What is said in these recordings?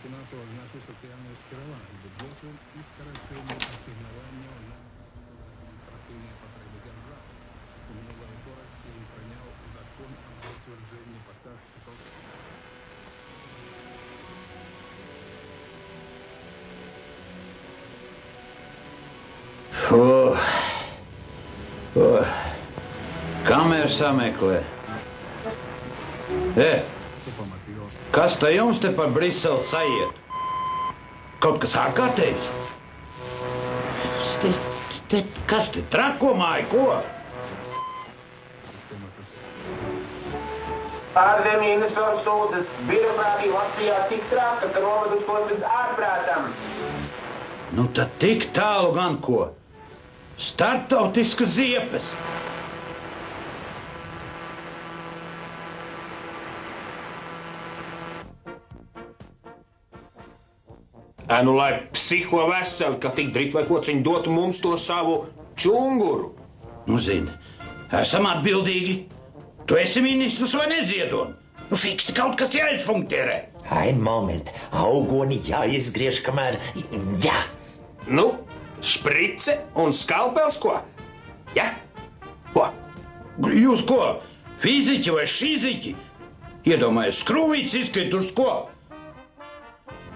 финансово значит социальное скирование бюджету и скорочение ассигнования на административные потребы державы. У минулого вторник Сейм прийняв закон об затверджении поставщиков. Kameras sameklē. Kas te jums te par Briseli sajiet? Kaut kas ārkārtējs? Kas te trako māja, ko? Ārzemju investoru sūdzas, birokrātija Latvijā tik traka, ka novedus tos līdz ārprātam. Nu tad tik tālu gan ko. Startautiskas ziepes. Nu, lai psiho veseli, ka tik drit vai kods viņi dotu mums to savu čunguru. Nu, zini, esam atbildīgi. Tu esi ministrs vai neziedoni? Nu, fiksti kaut kas jāizfunkterē. Ein moment, augoni jāizgriež, kamēr... Jā! Nu, šprice un skalpels, ko? Ja? Ko? Jūs ko? Fiziķi vai šiziķi? Iedomājies, skrūvīts izkrīt uz ko?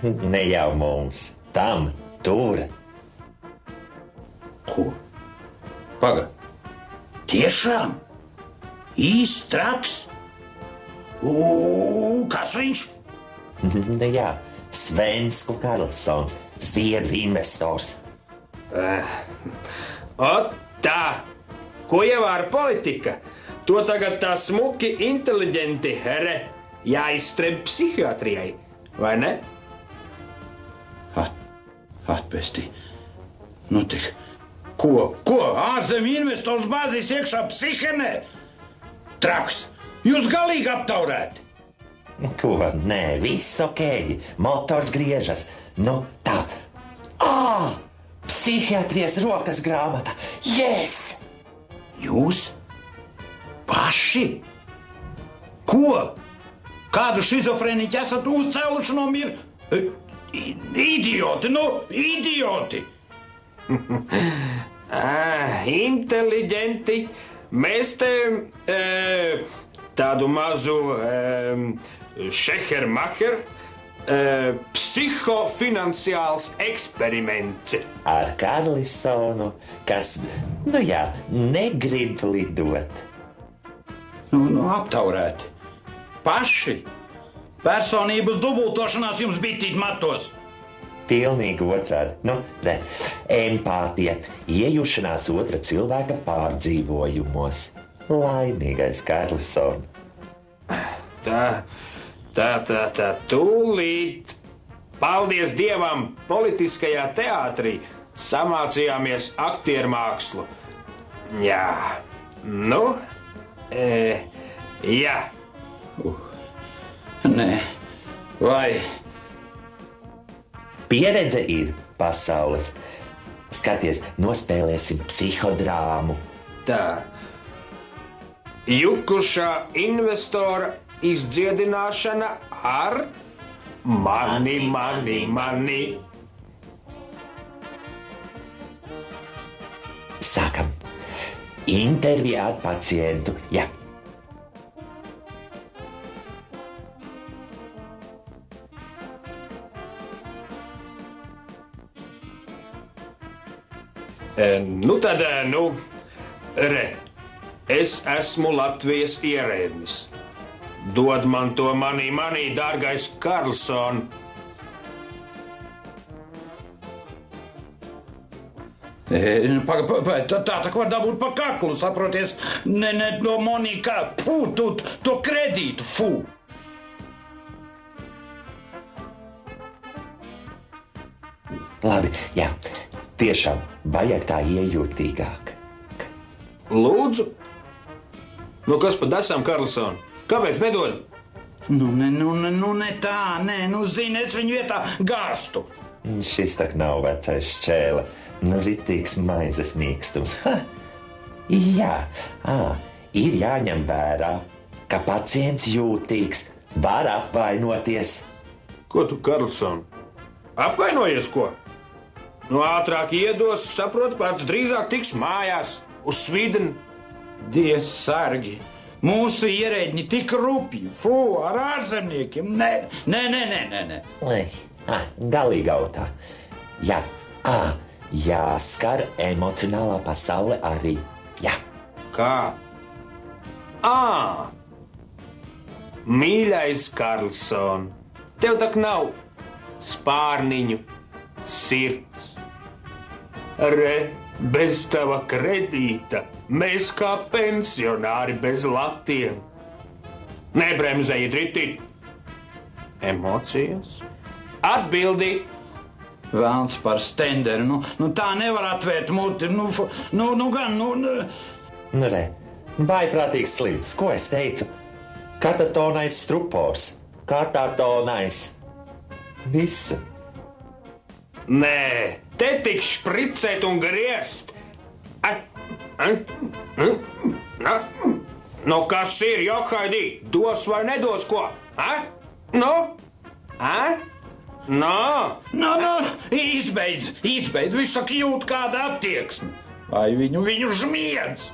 Ne jau mums, tam, tur. Ko? Paga, tiešām? Īsts traks? Kas viņš? Nu jā, Svensku Karlsons, Zviedru investors. O tā, ko ievāra politika? To tagad tā smuki inteliģenti here jāizstreb psihiatrijai, vai ne? Atpestī. Nu tik, ko? Ārzemju investors bāzīs iekšā psihenē? Traks, jūs galīgi aptaurēti. Ko? Nē, viss okei. Motors griežas. Nu, tā. Psihiatrijas rokas grāmata. Yes! Jūs? Paši? Ko? Kādu šizofrēniķi esat uzcēluši no miera? Idioti, idioti! Inteliģenti. Mēs te tādu mazu šehermacher psihofinanciāls eksperiments. Ar Karlsonu, kas, nu jā, negrib lidot. Nu, aptaurēti. Paši. Personības dubultošanās jums bitīt matos. Pilnīgi otrādi. Nu, ne. Empātija, iejušanās otra cilvēka pārdzīvojumos. Laimīgais Karlsons. Tā, tūlīt. Paldies Dievam, politiskajā teātrī samācījāmies aktiermākslu. Jā, nu, jā. Nē, vai? Pieredze ir pasaules. Skaties, nospēlēsim psihodrāmu. Tā. Jukušā investora izdziedināšana ar mani. Sākam. Intervijā ar pacientu. Jā. Es esmu Latvijas ierēdnis. Dod man to mani, dārgais Karlson. Tā var dabūt pa kaklu, saproties? Ne no Monika, to kredītu, Labi, jā. Tiešām, vajag tā iejūtīgāk. Lūdzu? Nu, kas pa desām, Karlson? Kāpēc nedod? Ne tā, zini, es viņu vietā gārstu. Šis tak nav vecais šķēle. Ritīgs maizes mīkstums. Jā, ir jāņem vērā, ka pacients jūtīgs, var apvainoties. Ko tu, Karlson? Apvainojies, ko? Nu, ātrāk iedos, saprot, pats drīzāk tiks mājās, uz Svīdeni. Dievs sargi! Mūsu ierēģi tik rupji, ar ārzemniekiem. Nē. Galīgautā. Jā, jāskar emocionālā pasaule arī. Jā. Kā? Mīļais Karlson, tev tak nav spārniņu sirds. Re, bez tava kredīta mēs kā pensionāri bez latiem. Nebremzēji, Driti. Emocijas? Atbildi. Velns par Stenderu. Nu tā nevar atvērt muti. Nu, re, vaiprātīgs slims. Ko es teicu? Katatonais strupors. Katatonais. Visu. Nē, te tik špricēt un griezt. Nu, kas ir, Johaidī? Dos vai nedos ko? Nu? Izbeidz. Viņš saka, jūt kāda attieksme. Vai viņu žmiedz?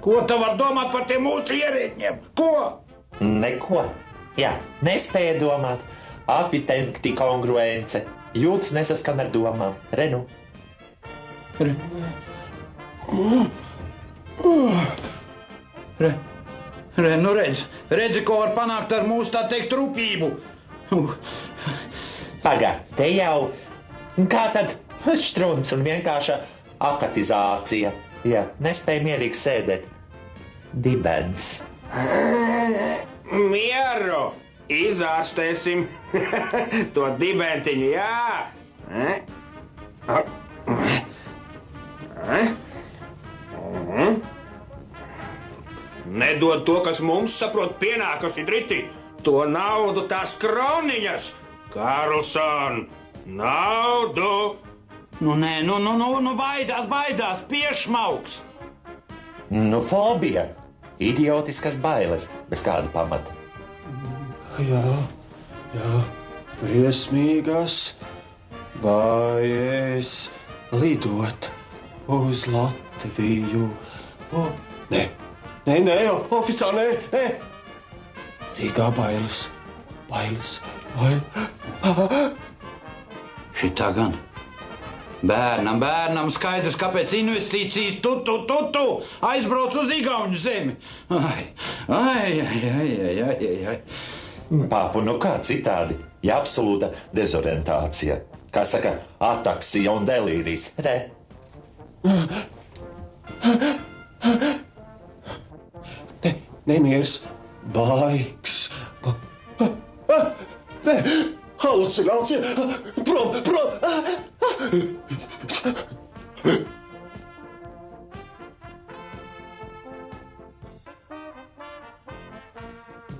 Ko tu var domāt par tiem mūsu ierēģiem? Ko? Neko. Jā, nespēja domāt. Apitenkti kongruence. Jūtas nesaskan ar domām. Renu. Nu redzi, ko var panākt ar mūsu, tā teikt, rupību. Pagā, te jau kā tad štrunts un vienkārša akatizācija. Jā, nespēja mierīgi sēdēt. Dibens. Mieru! Izārstēsim to dibentiņu, jā! Nedod to, kas mums, saprot, pienākas, Driti. To naudu, tās kroniņas. Karlson, naudu! Baidās, piešmauks. Nu, fobija. Idiotiskas bailes, bez kāda pamata. Jā, briesmīgas bailes lidot uz Latviju. Nē, oficiāli, nē. Rīgā bailes. Šitā gan. Bērnam skaidrs, kāpēc investīcijas tu aizbrauc uz Igauņu zemi. Ai. Pāpu, nu kā citādi? Ja absolūta dezorientācija. Kā saka, ataksija un delīrijs. Re. Nemieris, baigs. Halucinācija. Prom.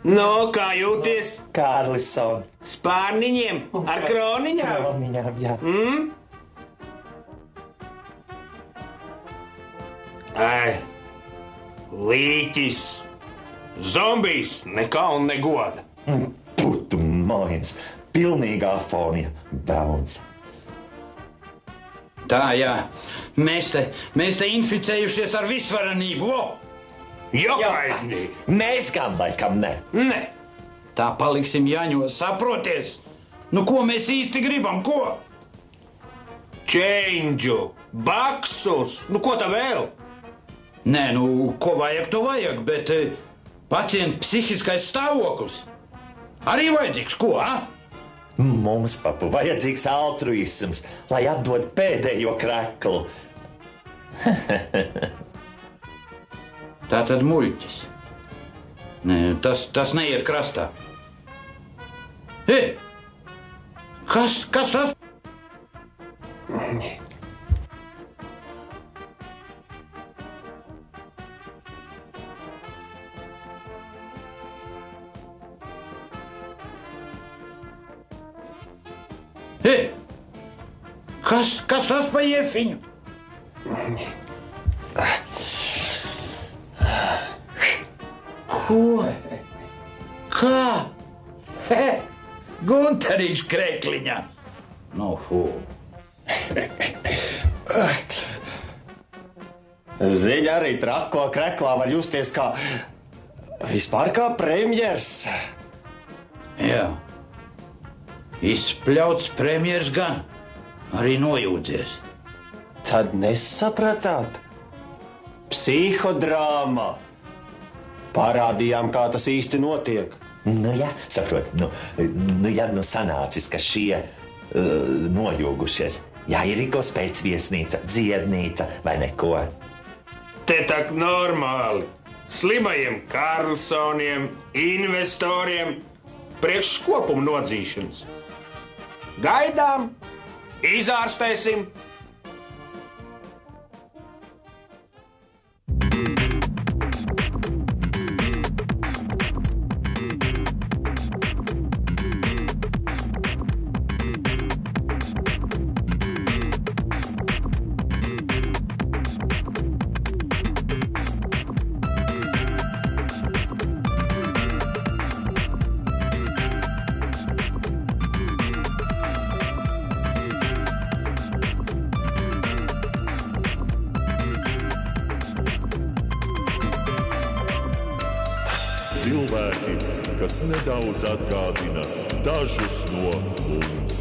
Nu, kā jūties? Karlson. Spārniņiem ar kroniņām? Kroniņām, jā. Līķis. Zombijs. Nekā un negoda. Putu moins. Pilnīgā fonija. Bauns. Tā, jā. Mēs te inficējušies ar visvarenību. Johaidī! Mēs gan laikam ne. Nē. Tā paliksim Jaņos, saproties? Nu, ko mēs īsti gribam, ko? Čeņģu, baksus, nu ko tā vēl? Nē, nu, ko vajag, to vajag, bet pacienta psihiskais stāvoklis arī vajadzīgs, ko, Mums, papu, vajadzīgs altruisms, lai atdod pēdējo kreklu. Tā tad muļķis. Nē, tas neiet krastā. Kas tas? Kas tas pa iefiņu? Ko? Kā? Gunteriņš krekliņā. Nu, hu. Ziņa arī trako kreklā var justies kā vispār kā premjers. Jā. Izspļauts premjers gan. Arī nojūdzies. Tad nesapratāt? Psihodrāma. Parādījām, kā tas īsti notiek. Nu, jā, saprot, sanācis, ka šie nojūgušies. Jāierīkos pēcviesnīca, dziednīca vai neko. Te tak normāli. Slimajiem Karlsoniem, investoriem, priekš kopuma nodzīšanas. Gaidām, izārstēsim. Cilvēki, kas nedaudz atgādina dažus no mums.